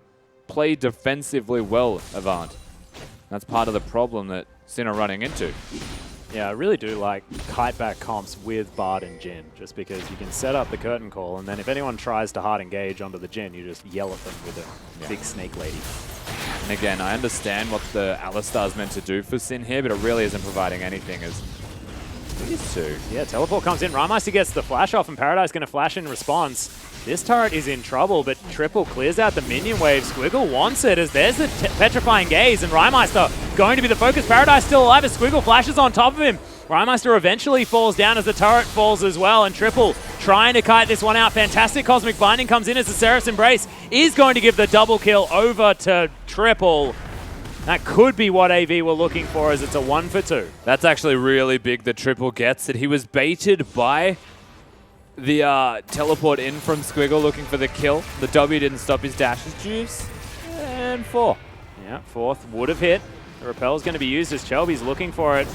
play defensively well, Avant. That's part of the problem that Sin are running into. Yeah, I really do like kite back comps with Bard and Jhin, just because you can set up the curtain call, and then if anyone tries to hard engage onto the Jhin, you just yell at them with a big snake lady. And again, I understand what the Alistar's meant to do for Sin here, but it really isn't providing anything as these two. Yeah, teleport comes in. Rymeister gets the flash off, and Paradise going to flash in response. This turret is in trouble, but Triple clears out the minion wave. Squiggle wants it as there's the Petrifying Gaze, and Rymeister going to be the focus. Paradise still alive as Squiggle flashes on top of him. Rymeister eventually falls down as the turret falls as well, and Triple trying to kite this one out. Fantastic Cosmic Binding comes in as the Seraph's Embrace is going to give the double kill over to Triple. That could be what AV were looking for, as it's a 1-for-2. That's actually really big that Triple gets it. He was baited by the teleport in from Squiggle looking for the kill. The W didn't stop his dashes. Juice. And 4. Yeah, 4th would have hit. The repel's going to be used as Chelby's looking for it.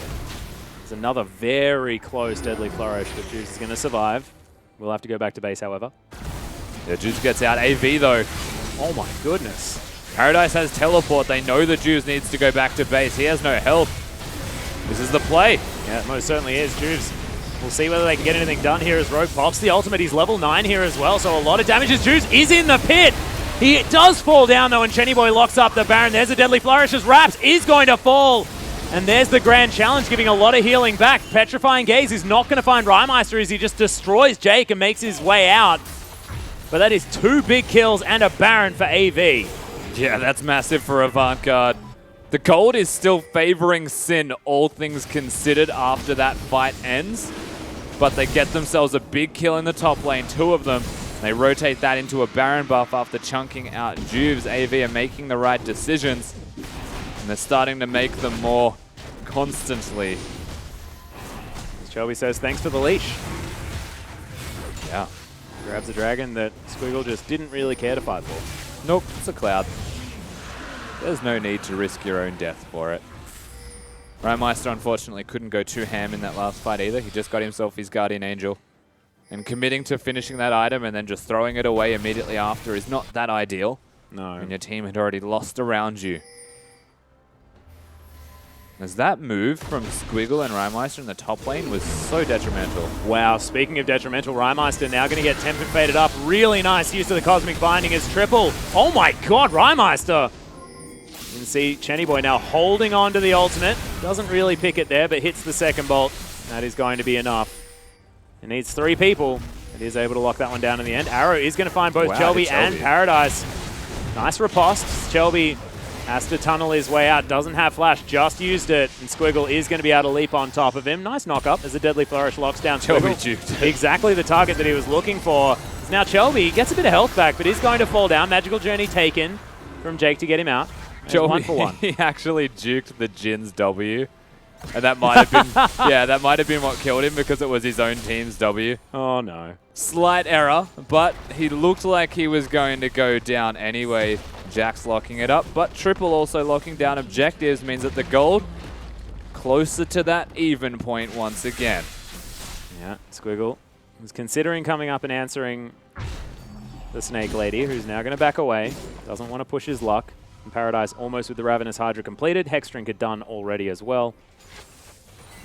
There's another very close Deadly Flourish, but Juice is going to survive. We'll have to go back to base, however. Yeah, Juice gets out. AV, though. Oh my goodness. Paradise has teleport. They know that Juice needs to go back to base. He has no help. This is the play. Yeah, it most certainly is. Juice. We'll see whether they can get anything done here as Rogue pops the ultimate. He's level 9 here as well, so a lot of damage as Juice is in the pit. He does fall down, though, and Chenny Boy locks up the Baron. There's a Deadly Flourish as Raps is going to fall. And there's the Grand Challenge, giving a lot of healing back. Petrifying Gaze is not going to find Rymeister as he just destroys Jake and makes his way out. But that is 2 big kills and a Baron for AV. Yeah, that's massive for Avantgarde. The gold is still favoring Sin, all things considered, after that fight ends. But they get themselves a big kill in the top lane, 2 of them. They rotate that into a Baron buff after chunking out Juves. AV are making the right decisions, and they're starting to make them more constantly. Shelby says, thanks for the leash. Yeah. Grabs a dragon that Squiggle just didn't really care to fight for. Nope, it's a Cloud. There's no need to risk your own death for it. Rymeister unfortunately couldn't go too ham in that last fight either. He just got himself his Guardian Angel. And committing to finishing that item and then just throwing it away immediately after is not that ideal. No. And your team had already lost around you. As that move from Squiggle and Rymeister in the top lane was so detrimental. Wow, speaking of detrimental, Rymeister now going to get Tempest faded up. Really nice use of the Cosmic Binding as triple. Oh my god, Rymeister! You can see Chenny Boy now holding on to the ultimate. Doesn't really pick it there, but hits the second bolt. That is going to be enough. It needs 3 people. It is able to lock that one down in the end. Arrow is going to find both Chelby and Paradise. Nice riposte. Chelby has to tunnel his way out. Doesn't have flash, just used it. And Squiggle is going to be able to leap on top of him. Nice knock up as a Deadly Flourish locks down Squiggle. Juked. Exactly the target that he was looking for. Now Chelby gets a bit of health back, but is going to fall down. Magical Journey taken from Jake to get him out. Chelby, 1 for 1. he actually juked the Jin's W. And that might have been, yeah, that might have been what killed him because it was his own team's W. Oh no. Slight error, but he looked like he was going to go down anyway. Jack's locking it up, but Triple also locking down objectives means that the gold closer to that even point once again. Yeah, Squiggle was considering coming up and answering the Snake Lady, who's now going to back away. Doesn't want to push his luck. And Paradise almost with the Ravenous Hydra completed. Hex Drinker done already as well.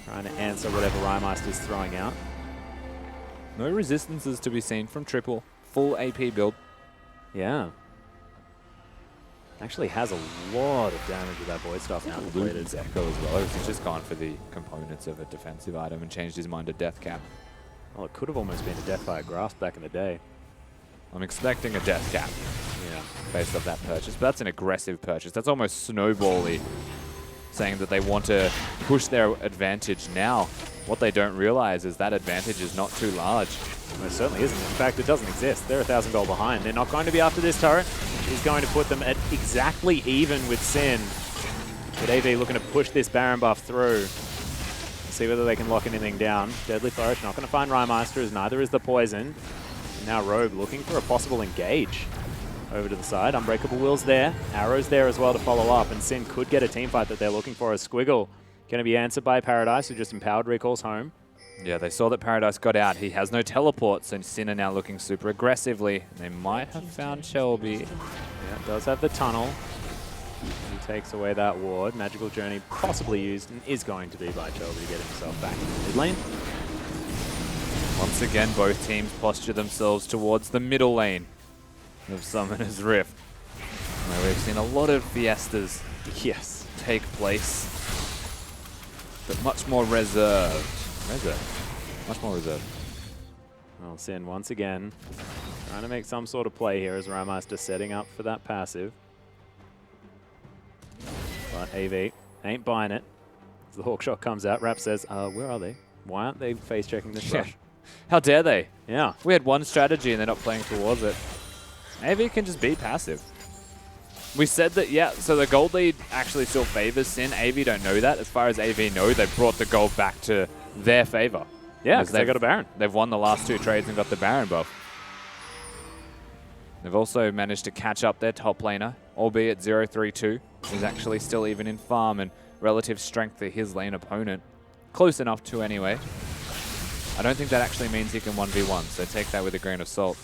Trying to answer whatever Rymeister's throwing out. No resistances to be seen from Triple. Full AP build. Yeah. Actually has a lot of damage with that Void Staff now completed. Luden's Echo as well. He's just gone for the components of a defensive item and changed his mind to Death Cap. Well, it could have almost been a Deathfire Grasp back in the day. I'm expecting a Death Cap Yeah. based off that purchase, but that's an aggressive purchase. That's almost snowball-y, saying that they want to push their advantage now. What they don't realize is that advantage is not too large. Well, it certainly isn't. In fact, it doesn't exist. They're 1,000 gold behind. They're not going to be after this turret. He's going to put them at exactly even with Sin. But AV looking to push this Baron buff through. See whether they can lock anything down. Deadly Flourish not going to find Rymeister, as neither is the Poison. And now Rogue looking for a possible engage. Over to the side. Unbreakable Will's there. Arrow's there as well to follow up. And Sin could get a teamfight that they're looking for as Squiggle. Going to be answered by Paradise, who just empowered recalls home. Yeah, they saw that Paradise got out. He has no teleport, so Sin are now looking super aggressively. They might have found Shelby. Yeah, it does have the tunnel. He takes away that ward. Magical Journey possibly used and is going to be by Shelby to get himself back in the mid lane. Once again, both teams posture themselves towards the middle lane of Summoner's Rift, where we've seen a lot of fiestas take place, but much more reserved. Much more reserved. Well, Sin once again trying to make some sort of play here as Rymeister setting up for that passive. But AV ain't buying it. As the Hawkshot comes out, Rap says, where are they? Why aren't they face checking this rush? How dare they? Yeah. We had one strategy and they're not playing towards it. AV can just be passive. We said that, yeah, so the gold lead actually still favors Sin. AV don't know that. As far as AV know, they've brought the gold back to their favor. Yeah, because they got a Baron. They've won the last 2 trades and got the Baron buff. They've also managed to catch up their top laner, albeit 0-3-2. He's actually still even in farm and relative strength to his lane opponent. Close enough to anyway. I don't think that actually means he can 1v1, so take that with a grain of salt.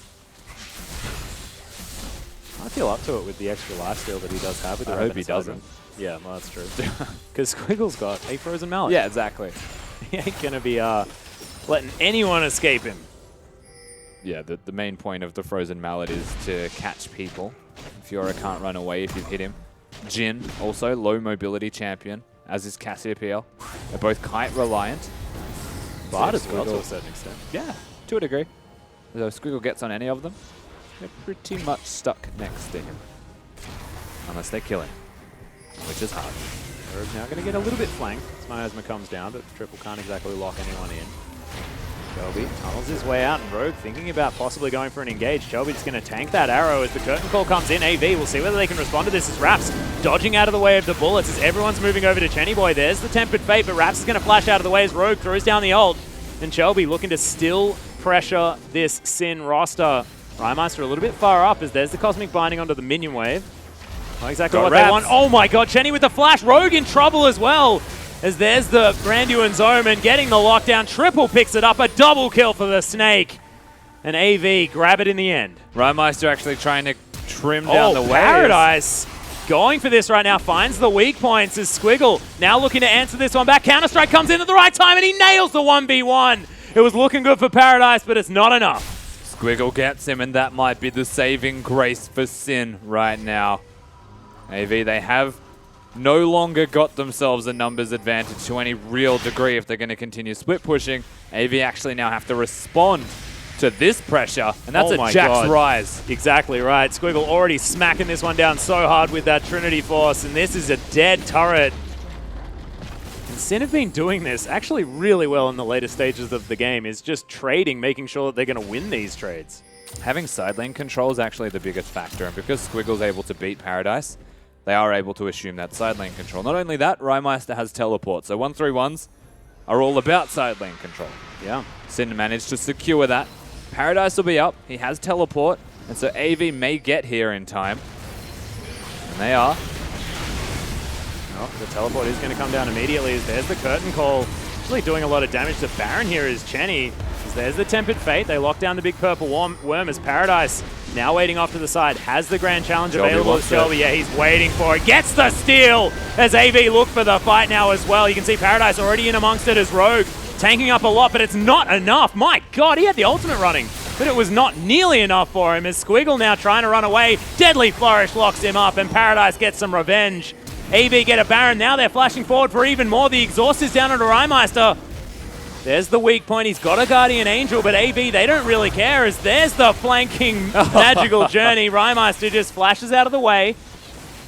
I feel up to it with the extra lifesteal that he does have with the I hope he Ravenous Hydra. doesn't. Yeah, well, that's true. Because Squiggle's got a Frozen Mallet. Yeah, exactly. He ain't going to be letting anyone escape him. Yeah, the main point of the Frozen Mallet is to catch people. Fiora can't run away if you've hit him. Jin, also low mobility champion, as is Cassiopeia. They're both kite reliant. Bard as well Squiggle. to a certain extent. Yeah, to a degree. So if Squiggle gets on any of them, they're pretty much stuck next to him. Unless they kill him, which is hard. Rogue now going to get a little bit flanked. Miasma comes down, but Triple can't exactly lock anyone in. Shelby tunnels his way out, and Rogue thinking about possibly going for an engage. Shelby just going to tank that arrow as the curtain call comes in. AV, we'll see whether they can respond to this as Raps dodging out of the way of the bullets as everyone's moving over to Chenny Boy. There's the Tempered Fate, but Raps is going to flash out of the way as Rogue throws down the ult. And Shelby looking to still pressure this Sin roster. Rymeister a little bit far up as there's the Cosmic Binding onto the minion wave. Not exactly what they want. Oh my god, Chenny with the flash. Rogue in trouble as well. As there's the Branduin's Omen getting the lockdown. Triple picks it up. A double kill for the Snake. And AV grab it in the end. Rymeister actually trying to trim down the waves. Paradise going for this right now. Finds the weak points as Squiggle now looking to answer this one back. Counter-Strike comes in at the right time, and he nails the 1v1. It was looking good for Paradise, but it's not enough. Squiggle gets him, and that might be the saving grace for Sin right now. AV, they have no longer got themselves a numbers advantage to any real degree if they're going to continue split pushing. AV actually now have to respond to this pressure, and that's a Jack's Rise. Exactly right. Squiggle already smacking this one down so hard with that Trinity Force, and this is a dead turret. And Sin have been doing this actually really well in the later stages of the game, is just trading, making sure that they're going to win these trades. Having side lane control is actually the biggest factor, and because Squiggle's able to beat Paradise, they are able to assume that side lane control. Not only that, Rymeister has teleport, so 1-3-1s are all about side lane control. Yeah. Sin managed to secure that. Paradise will be up. He has teleport, and so AV may get here in time. And they are. Oh, the teleport is going to come down immediately. There's the curtain call. Actually doing a lot of damage to Baron here is Chenny. There's the Tempered Fate. They lock down the big purple worm as Paradise now waiting off to the side. Has the Grand Challenge available to Shelby. Yeah, he's waiting for it. Gets the steal as AV look for the fight now as well. You can see Paradise already in amongst it as Rogue. Tanking up a lot, but it's not enough. My God, he had the ultimate running, but it was not nearly enough for him as Squiggle now trying to run away. Deadly Flourish locks him up, and Paradise gets some revenge. AV get a Baron. Now they're flashing forward for even more. The exhaust is down onto Rymeister. There's the weak point. He's got a Guardian Angel, but AV, they don't really care as there's the flanking magical journey. Rymeister just flashes out of the way.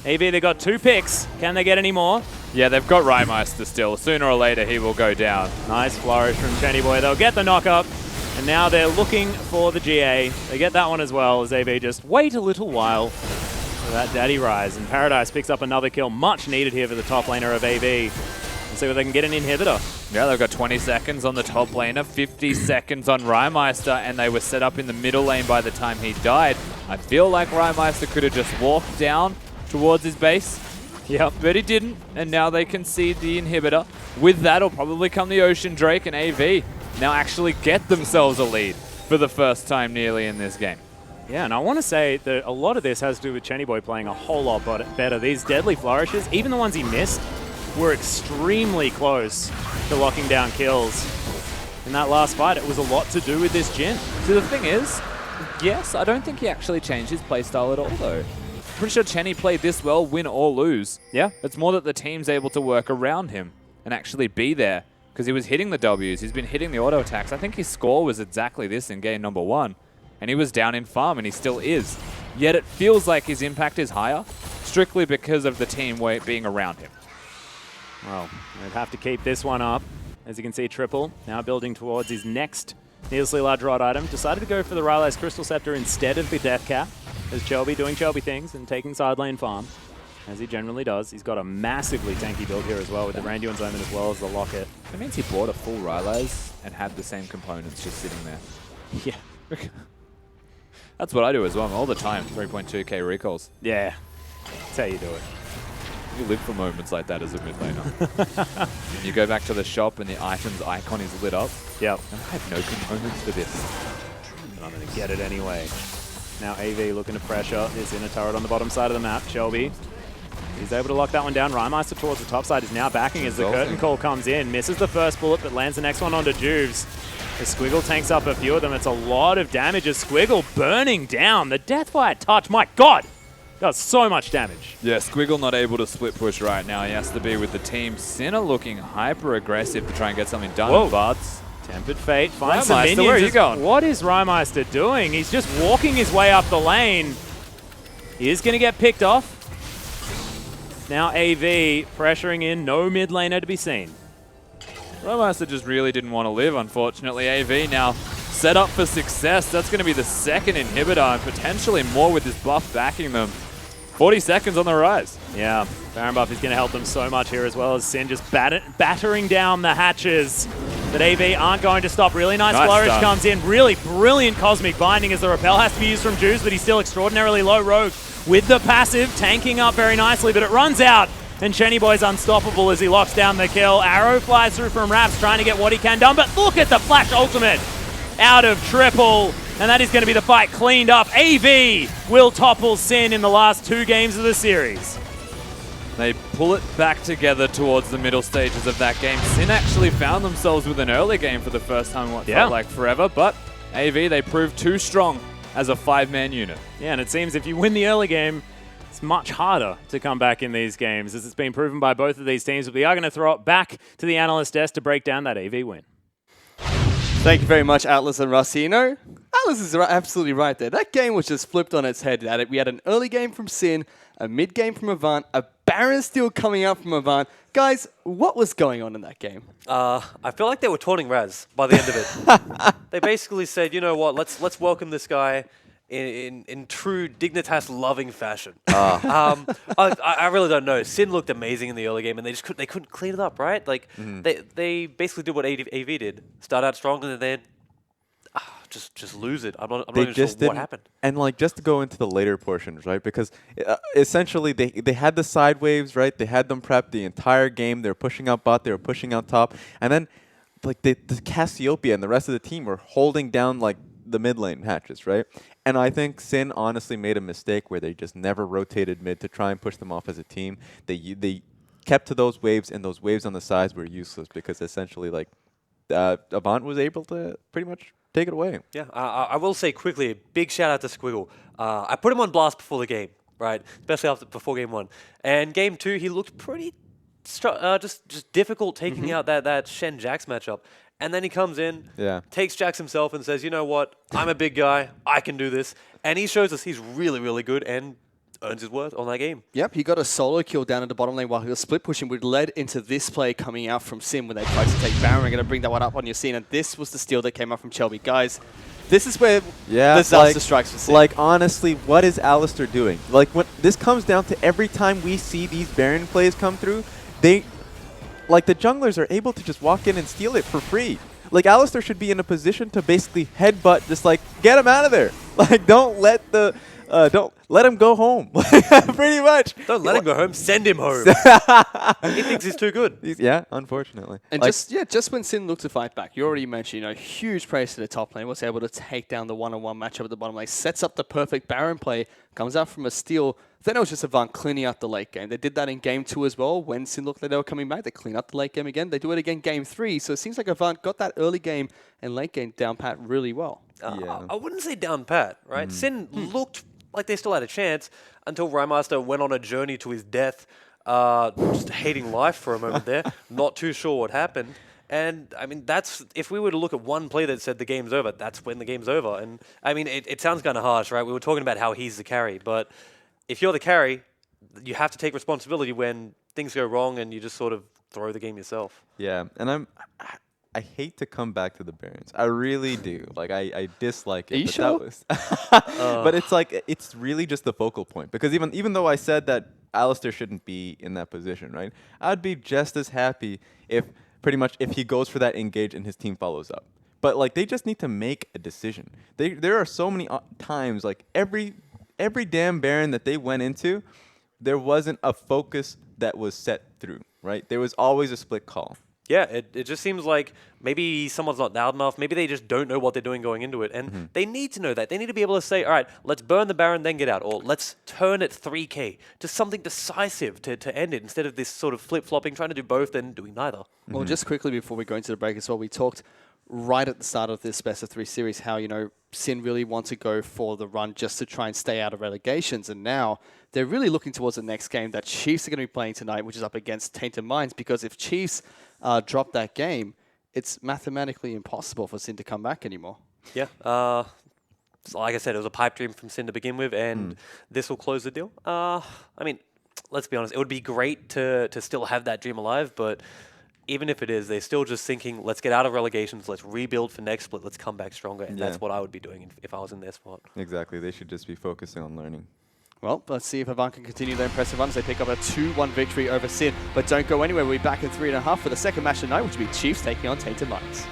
AV, they got 2 picks. Can they get any more? Yeah, they've got Rymeister still. Sooner or later, he will go down. Nice flourish from Chenny Boy. They'll get the knock-up, and now they're looking for the GA. They get that one as well as AV just wait a little while for that Daddy Rise. And Paradise picks up another kill. Much needed here for the top laner of AV. And see if they can get an inhibitor. Yeah, they've got 20 seconds on the top laner, 50 seconds on Rymeister, and they were set up in the middle lane by the time he died. I feel like Rymeister could have just walked down towards his base. Yep, but he didn't, and now they concede the inhibitor. With that will probably come the Ocean Drake, and AV now actually get themselves a lead for the first time nearly in this game. Yeah, and I want to say that a lot of this has to do with Chenny Boy playing a whole lot better. These deadly flourishes, even the ones he missed, were extremely close to locking down kills. In that last fight, it was a lot to do with this Jhin. So the thing is, yes, I don't think he actually changed his playstyle at all, though. Pretty sure Chenny played this well, win or lose. Yeah. It's more that the team's able to work around him and actually be there, because he was hitting the Ws, he's been hitting the auto attacks. I think his score was exactly this in game number 1, and he was down in farm, and he still is. Yet it feels like his impact is higher, strictly because of the team being around him. Well, they'd have to keep this one up. As you can see, Triple now building towards his next needlessly large rod item. Decided to go for the Rylai's Crystal Scepter instead of the Death Cap, as Chelby doing Chelby things and taking side lane farm, as he generally does. He's got a massively tanky build here as well with the Randuin's Omen as well as the Locket. That means he bought a full Rylai's and had the same components just sitting there. Yeah. That's what I do as well all the time, 3.2k recalls. Yeah, that's how you do it. You live for moments like that as a mid laner. You go back to the shop and the items icon is lit up. Yep. And I have no components for this. But I'm going to get it anyway. Now AV looking to pressure this inner turret on the bottom side of the map. Shelby, he's able to lock that one down. Rymeister towards the top side is now backing as the curtain call comes in. Misses the first bullet, but lands the next one onto Juves. The Squiggle tanks up a few of them. It's a lot of damage as Squiggle burning down. The Deathfire touch, my God, does so much damage. Yeah, Squiggle not able to split push right now. He has to be with the team. Sinner looking hyper aggressive to try and get something done. Whoa. But Tempered Fate finds some Rymeister, minions. where are you going? What is Rymeister doing? He's just walking his way up the lane. He is going to get picked off. Now AV pressuring in, no mid laner to be seen. Rymeister just really didn't want to live, unfortunately. AV now set up for success. That's going to be the second inhibitor and potentially more with this buff backing them. 40 seconds on the rise. Yeah, Baron buff is going to help them so much here, as well as Sin just battering down the hatches that AV aren't going to stop. Really nice flourish stun. comes in. Really brilliant Cosmic Binding as the repel has to be used from Juice, but he's still extraordinarily low. Rogue with the passive, tanking up very nicely, but it runs out. And Chenny Boy's unstoppable as he locks down the kill. Arrow flies through from Raps, trying to get what he can done, but look at the flash ultimate out of Triple. And that is going to be the fight cleaned up. AV will topple Sin in the last 2 games of the series. They pull it back together towards the middle stages of that game. Sin actually found themselves with an early game for the first time in what felt like forever, but AV, they proved too strong as a 5-man unit. Yeah, and it seems if you win the early game, it's much harder to come back in these games, as it's been proven by both of these teams. But we are going to throw it back to the analyst desk to break down that AV win. Thank you very much, Atlas and Rusty. You know, Atlas is absolutely right there. That game was just flipped on its head. We had an early game from Sin, a mid game from Avant, a Baron steal coming out from Avant. Guys, what was going on in that game? I feel like they were taunting Raz by the end of it. They basically said, you know what, let's welcome this guy in true Dignitas-loving fashion. I really don't know. Sin looked amazing in the early game, and they couldn't clean it up, right? Like they basically did what AV did: start out strong and then just lose it. I'm not even sure what happened. And like just to go into the later portions, right? Because essentially they had the side waves, right? They had them prepped the entire game. They were pushing out bot, they were pushing out top, and then like the Cassiopeia and the rest of the team were holding down like the mid lane hatches, right? And I think Sin honestly made a mistake where they just never rotated mid to try and push them off as a team. They kept to those waves, and those waves on the sides were useless because essentially like Avant was able to pretty much take it away. Yeah, I will say quickly, a big shout out to Squiggle. I put him on blast before the game, right? Especially before game 1. And game 2, he looked pretty just difficult taking out that Shen Jax matchup. And then he comes in, takes Jax himself and says, you know what, I'm a big guy, I can do this. And he shows us he's really, really good and earns his worth on that game. Yep, he got a solo kill down in the bottom lane while he was split pushing, which led into this play coming out from Sim when they tried to take Baron. We're going to bring that one up on your scene, and this was the steal that came out from Chelby. Guys, this is where disaster strikes for Sim. Like, honestly, what is Alistar doing? Like, when this comes down to every time we see these Baron plays come through, the junglers are able to just walk in and steal it for free. Like, Alistar should be in a position to basically headbutt, just like, get him out of there. Like, don't let him go home. Pretty much. Don't let him go home. Send him home. He thinks he's too good. Yeah, unfortunately. And like just when Sin looked to fight back, you already mentioned, huge praise to the top lane. Was able to take down the one-on-one matchup at the bottom lane. Sets up the perfect Baron play. Comes out from a steal. Then it was just Avant cleaning out the late game. They did that in game 2 as well. When Sin looked like they were coming back, they clean up the late game again. They do it again game 3. So it seems like Avant got that early game and late game down pat really well. I wouldn't say down pat, right? Sin looked like they still had a chance until Rymaster went on a journey to his death, just hating life for a moment there, not too sure what happened. And, I mean, if we were to look at one play that said the game's over, that's when the game's over. And, I mean, it sounds kind of harsh, right? We were talking about how he's the carry, but if you're the carry, you have to take responsibility when things go wrong and you just sort of throw the game yourself. Yeah, and I hate to come back to the Barons. I really do. Like, I dislike it. Are you sure? But it's like, it's really just the focal point. Because even though I said that Alistar shouldn't be in that position, right? I'd be just as happy if he goes for that engage and his team follows up. But, like, they just need to make a decision. There are so many times, like, every damn Baron that they went into, there wasn't a focus that was set through, right? There was always a split call. Yeah, it just seems like maybe someone's not loud enough. Maybe they just don't know what they're doing going into it. And they need to know that. They need to be able to say, all right, let's burn the Baron, then get out. Or let's turn it 3K to something decisive to end it, instead of this sort of flip-flopping, trying to do both and doing neither. Well, just quickly before we go into the break as well, we talked right at the start of this Best of 3 series how, Sin really wants to go for the run just to try and stay out of relegations. And now they're really looking towards the next game that Chiefs are going to be playing tonight, which is up against Tainted Minds, because if Chiefs drop that game, it's mathematically impossible for Sin to come back anymore. Yeah. So like I said, it was a pipe dream from Sin to begin with, and this will close the deal. I mean, let's be honest, it would be great to still have that dream alive, but even if it is, they're still just thinking, let's get out of relegations, let's rebuild for next split, let's come back stronger. And that's what I would be doing if I was in their spot. Exactly. They should just be focusing on learning. Well, let's see if Avant can continue their impressive run as they pick up a 2-1 victory over Sin. But don't go anywhere. We'll be back in 3.5 for the second match tonight, which will be Chiefs taking on Tainted Minds.